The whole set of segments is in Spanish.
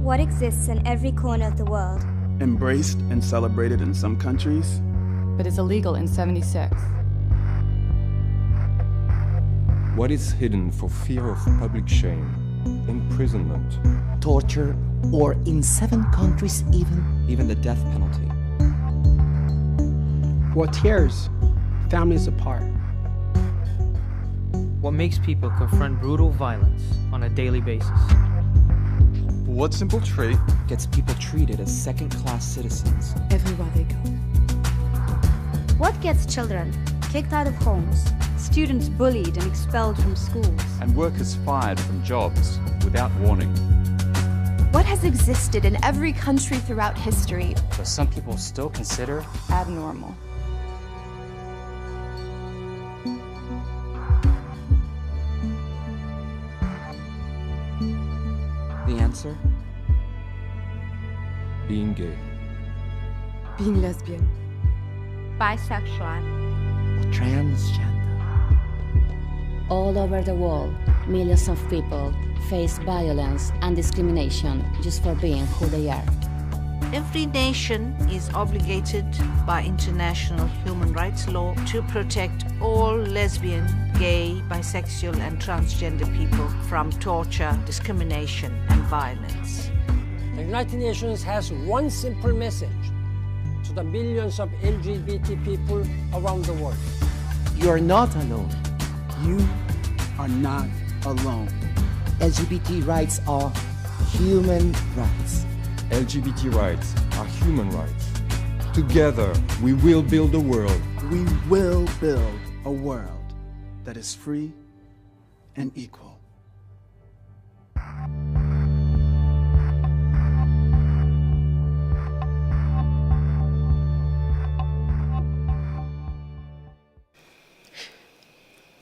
What exists in every corner of the world? Embraced and celebrated in some countries, but is illegal in 76. What is hidden for fear of public shame, imprisonment, torture, or in 7 countries even the death penalty. What tears families apart? What makes people confront brutal violence on a daily basis? What simple trait gets people treated as second-class citizens everywhere they go? What gets children kicked out of homes? Students bullied and expelled from schools. And workers fired from jobs without warning. What has existed in every country throughout history, but some people still consider abnormal? The answer? Being gay. Being lesbian. Bisexual. Transgender. All over the world, millions of people face violence and discrimination just for being who they are. Every nation is obligated by international human rights law to protect all lesbian, gay, bisexual, and transgender people from torture, discrimination, and violence. The United Nations has one simple message to the millions of LGBT people around the world. You are not alone. You are not alone. LGBT rights are human rights. LGBT rights are human rights. Together, we will build a world. We will build a world that is free and equal.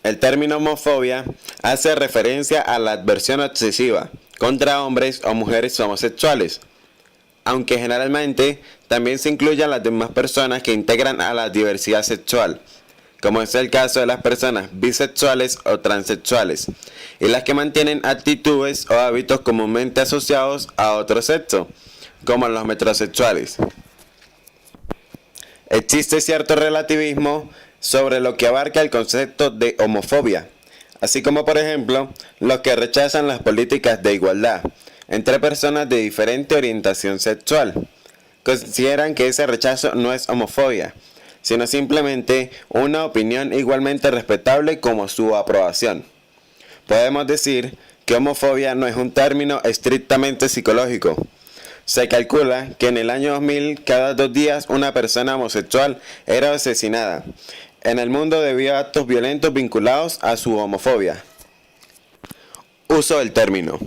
El término homofobia hace referencia a la adversión obsesiva contra hombres o mujeres homosexuales, aunque generalmente también se incluye a las demás personas que integran a la diversidad sexual, como es el caso de las personas bisexuales o transexuales, y las que mantienen actitudes o hábitos comúnmente asociados a otro sexo, como los metrosexuales. Existe cierto relativismo sobre lo que abarca el concepto de homofobia, así como por ejemplo los que rechazan las políticas de igualdad entre personas de diferente orientación sexual. Consideran que ese rechazo no es homofobia, sino simplemente una opinión igualmente respetable como su aprobación. Podemos decir que homofobia no es un término estrictamente psicológico. Se calcula que en el año 2000 cada 2 días una persona homosexual era asesinada en el mundo debido a actos violentos vinculados a su homofobia. Uso del término.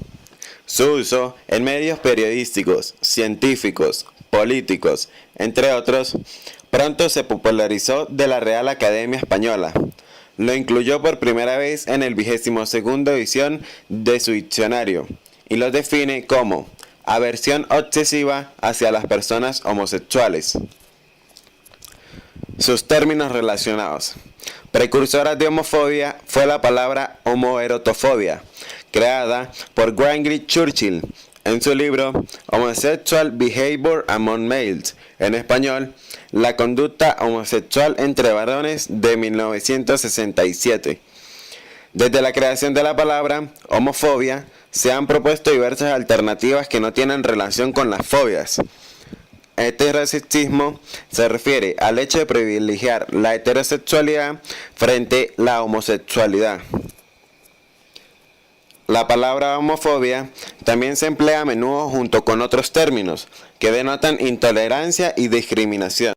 Su uso en medios periodísticos, científicos, políticos, entre otros, pronto se popularizó de la Real Academia Española. Lo incluyó por primera vez en el 22ª edición de su diccionario y lo define como aversión obsesiva hacia las personas homosexuales. Sus términos relacionados. Precursoras de homofobia fue la palabra homoerotofobia, creada por Granville Churchill en su libro Homosexual Behavior Among Males, en español, La conducta homosexual entre varones, de 1967. Desde la creación de la palabra homofobia, se han propuesto diversas alternativas que no tienen relación con las fobias. Heterosexismo se refiere al hecho de privilegiar la heterosexualidad frente a la homosexualidad. La palabra homofobia también se emplea a menudo junto con otros términos que denotan intolerancia y discriminación.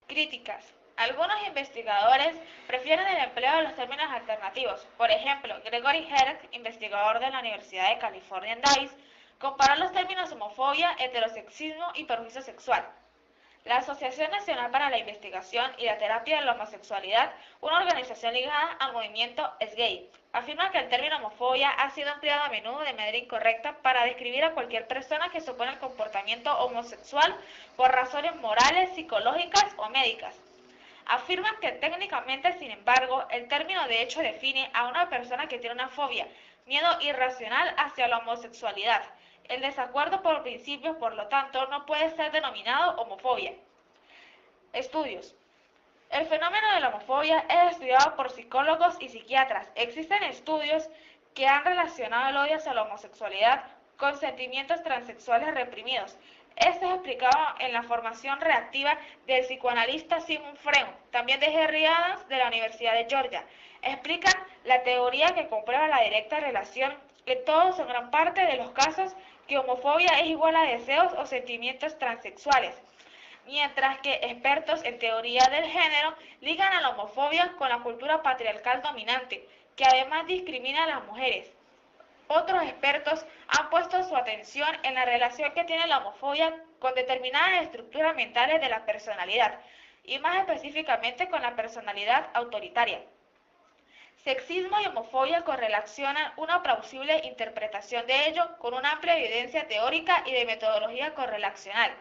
Críticas. Algunos investigadores prefieren el empleo de los términos alternativos. Por ejemplo, Gregory Herk, investigador de la Universidad de California en Davis, comparó los términos homofobia, heterosexismo y perjuicio sexual. La Asociación Nacional para la Investigación y la Terapia de la Homosexualidad, una organización ligada al movimiento Es Gay, afirma que el término homofobia ha sido empleado a menudo de manera incorrecta para describir a cualquier persona que se opone al comportamiento homosexual por razones morales, psicológicas o médicas. Afirman que técnicamente, sin embargo, el término de hecho define a una persona que tiene una fobia, miedo irracional hacia la homosexualidad. El desacuerdo por principios, por lo tanto, no puede ser denominado homofobia. Estudios. El fenómeno de la homofobia es estudiado por psicólogos y psiquiatras. Existen estudios que han relacionado el odio hacia la homosexualidad con sentimientos transexuales reprimidos. Esto es explicado en la formación reactiva del psicoanalista Sigmund Freud, también de Henry Adams de la Universidad de Georgia. Explican la teoría que comprueba la directa relación en todos o gran parte de los casos que homofobia es igual a deseos o sentimientos transexuales, mientras que expertos en teoría del género ligan a la homofobia con la cultura patriarcal dominante, que además discrimina a las mujeres. Otros expertos han puesto su atención en la relación que tiene la homofobia con determinadas estructuras mentales de la personalidad, y más específicamente con la personalidad autoritaria. Sexismo y homofobia correlacionan una plausible interpretación de ello con una amplia evidencia teórica y de metodología correlacional,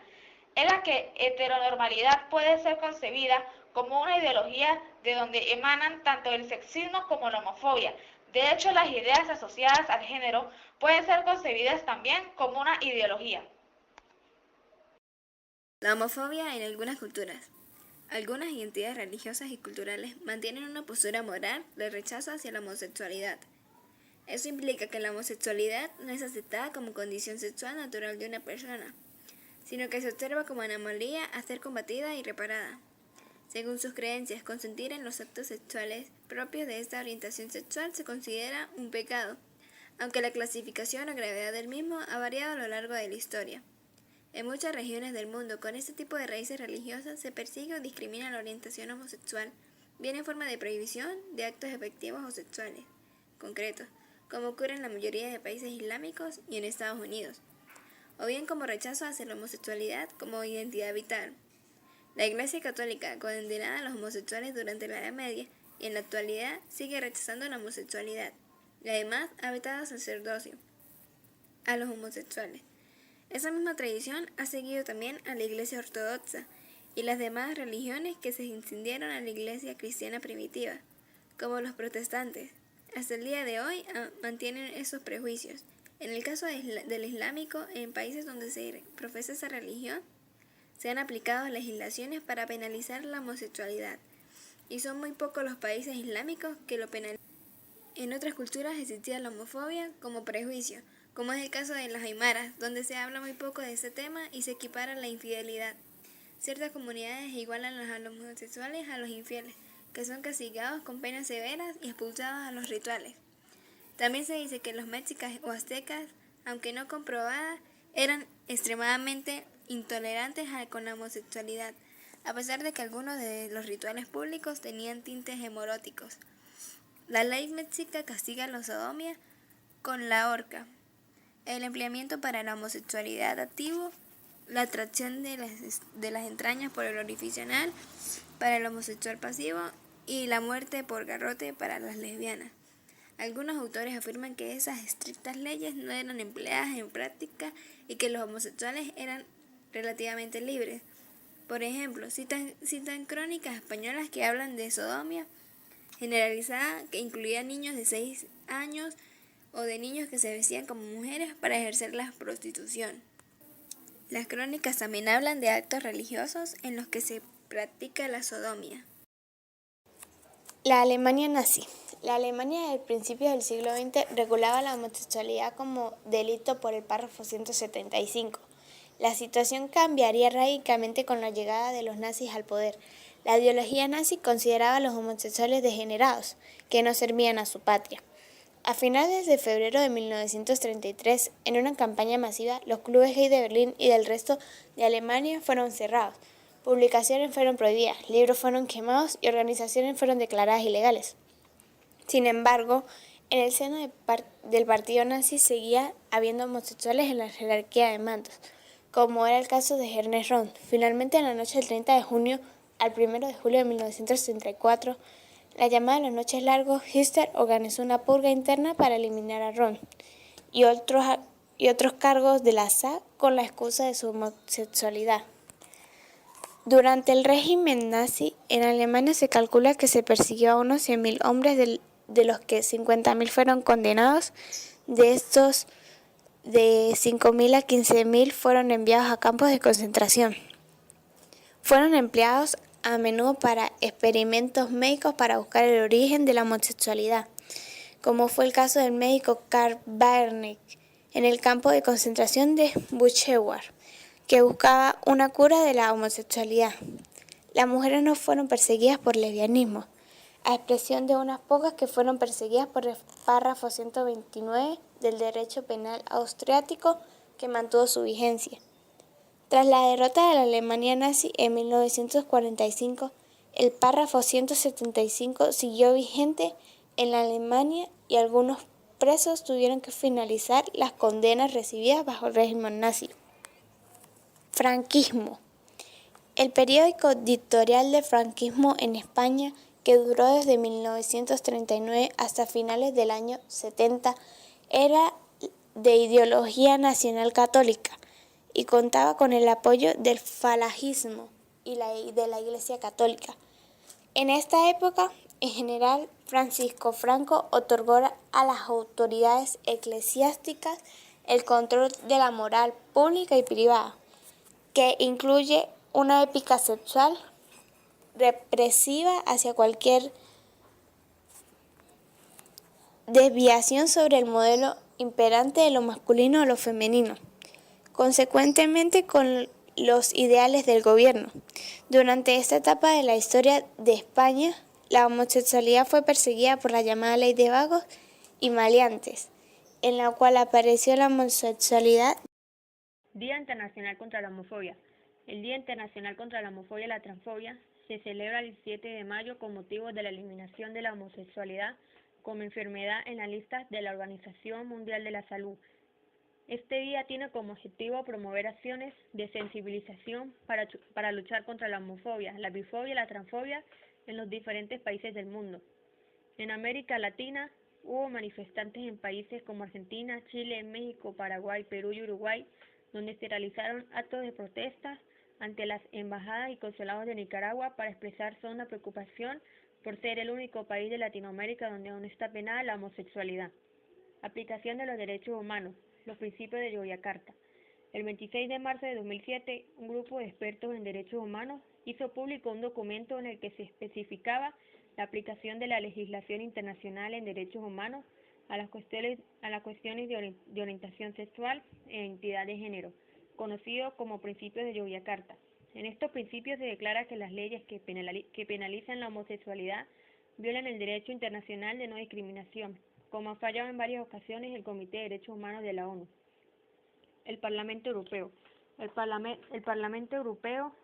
en la que heteronormalidad puede ser concebida como una ideología de donde emanan tanto el sexismo como la homofobia. De hecho, las ideas asociadas al género pueden ser concebidas también como una ideología. La homofobia en algunas culturas. Algunas identidades religiosas y culturales mantienen una postura moral de rechazo hacia la homosexualidad. Eso implica que la homosexualidad no es aceptada como condición sexual natural de una persona, sino que se observa como anomalía a ser combatida y reparada. Según sus creencias, consentir en los actos sexuales propios de esta orientación sexual se considera un pecado, aunque la clasificación o gravedad del mismo ha variado a lo largo de la historia. En muchas regiones del mundo con este tipo de raíces religiosas se persigue o discrimina la orientación homosexual, bien en forma de prohibición de actos efectivos o sexuales concretos, como ocurre en la mayoría de países islámicos y en Estados Unidos, o bien como rechazo hacia la homosexualidad como identidad vital. La Iglesia Católica condenaba a los homosexuales durante la Edad Media y en la actualidad sigue rechazando la homosexualidad y además ha vetado sacerdocio a los homosexuales. Esa misma tradición ha seguido también a la Iglesia Ortodoxa y las demás religiones que se incendieron a la Iglesia cristiana primitiva, como los protestantes. Hasta el día de hoy mantienen esos prejuicios. En el caso del islámico, en países donde se profesa esa religión, se han aplicado legislaciones para penalizar la homosexualidad, y son muy pocos los países islámicos que lo penalizan. En otras culturas existía la homofobia como prejuicio, como es el caso de las aymaras, donde se habla muy poco de ese tema y se equipara la infidelidad. Ciertas comunidades igualan a los homosexuales a los infieles, que son castigados con penas severas y expulsados a los rituales. También se dice que los mexicas o aztecas, aunque no comprobadas, eran extremadamente intolerantes con la homosexualidad, a pesar de que algunos de los rituales públicos tenían tintes homoeróticos. La ley mexica castiga la sodomía con la horca, el empleamiento para la homosexualidad activo, la atracción de las entrañas por el orificio anal para el homosexual pasivo y la muerte por garrote para las lesbianas. Algunos autores afirman que esas estrictas leyes no eran empleadas en práctica y que los homosexuales eran relativamente libres. Por ejemplo, citan crónicas españolas que hablan de sodomía generalizada que incluía niños de 6 años o de niños que se vestían como mujeres para ejercer la prostitución. Las crónicas también hablan de actos religiosos en los que se practica la sodomía. La Alemania nazi. La Alemania del principio del siglo XX regulaba la homosexualidad como delito por el párrafo 175. La situación cambiaría radicalmente con la llegada de los nazis al poder. La ideología nazi consideraba a los homosexuales degenerados, que no servían a su patria. A finales de febrero de 1933, en una campaña masiva, los clubes gay de Berlín y del resto de Alemania fueron cerrados, publicaciones fueron prohibidas, libros fueron quemados y organizaciones fueron declaradas ilegales. Sin embargo, en el seno del partido nazi seguía habiendo homosexuales en la jerarquía de mandos, como era el caso de Ernest Röhm. Finalmente, en la noche del 30 de junio al 1 de julio de 1934, la llamada Las Noches Largos, Hitler organizó una purga interna para eliminar a Röhm y otros cargos de la SA con la excusa de su homosexualidad. Durante el régimen nazi, en Alemania se calcula que se persiguió a unos 100.000 hombres, de los que 50.000 fueron condenados. De estos, de 5.000 a 15.000 fueron enviados a campos de concentración. Fueron empleados a menudo para experimentos médicos para buscar el origen de la homosexualidad, como fue el caso del médico Karl Wernicke en el campo de concentración de Buchenwald, que buscaba una cura de la homosexualidad. Las mujeres no fueron perseguidas por lesbianismo, a excepción de unas pocas que fueron perseguidas por el párrafo 129 del derecho penal austriaco, que mantuvo su vigencia. Tras la derrota de la Alemania nazi en 1945, el párrafo 175 siguió vigente en la Alemania y algunos presos tuvieron que finalizar las condenas recibidas bajo el régimen nazi. Franquismo. El periódico dictatorial del franquismo en España, que duró desde 1939 hasta finales del año 70, era de ideología nacional católica y contaba con el apoyo del falangismo y de la Iglesia Católica. En esta época, en general, Francisco Franco otorgó a las autoridades eclesiásticas el control de la moral pública y privada, que incluye una ética sexual represiva hacia cualquier desviación sobre el modelo imperante de lo masculino o lo femenino, consecuentemente con los ideales del gobierno. Durante esta etapa de la historia de España, la homosexualidad fue perseguida por la llamada Ley de Vagos y Maleantes, en la cual apareció la homosexualidad. Día Internacional contra la Homofobia. El Día Internacional contra la Homofobia y la Transfobia se celebra el 7 de mayo con motivo de la eliminación de la homosexualidad como enfermedad en la lista de la Organización Mundial de la Salud. Este día tiene como objetivo promover acciones de sensibilización para luchar contra la homofobia, la bifobia y la transfobia en los diferentes países del mundo. En América Latina hubo manifestantes en países como Argentina, Chile, México, Paraguay, Perú y Uruguay, donde se realizaron actos de protesta ante las embajadas y consulados de Nicaragua para expresar su honda preocupación por ser el único país de Latinoamérica donde aún está penada la homosexualidad. Aplicación de los derechos humanos, los principios de Yogyakarta. El 26 de marzo de 2007, un grupo de expertos en derechos humanos hizo público un documento en el que se especificaba la aplicación de la legislación internacional en derechos humanos a las cuestiones de orientación sexual e identidad de género, conocido como principios de Yogyakarta. En estos principios se declara que las leyes que penalizan la homosexualidad violan el derecho internacional de no discriminación, como ha fallado en varias ocasiones el Comité de Derechos Humanos de la ONU. El Parlamento Europeo. El Parlamento Europeo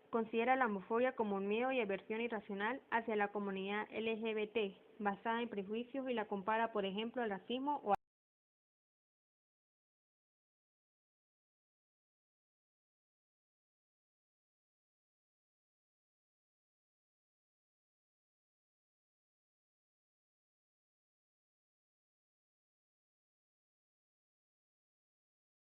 considera la homofobia como un miedo y aversión irracional hacia la comunidad LGBT, basada en prejuicios, y la compara, por ejemplo, al racismo o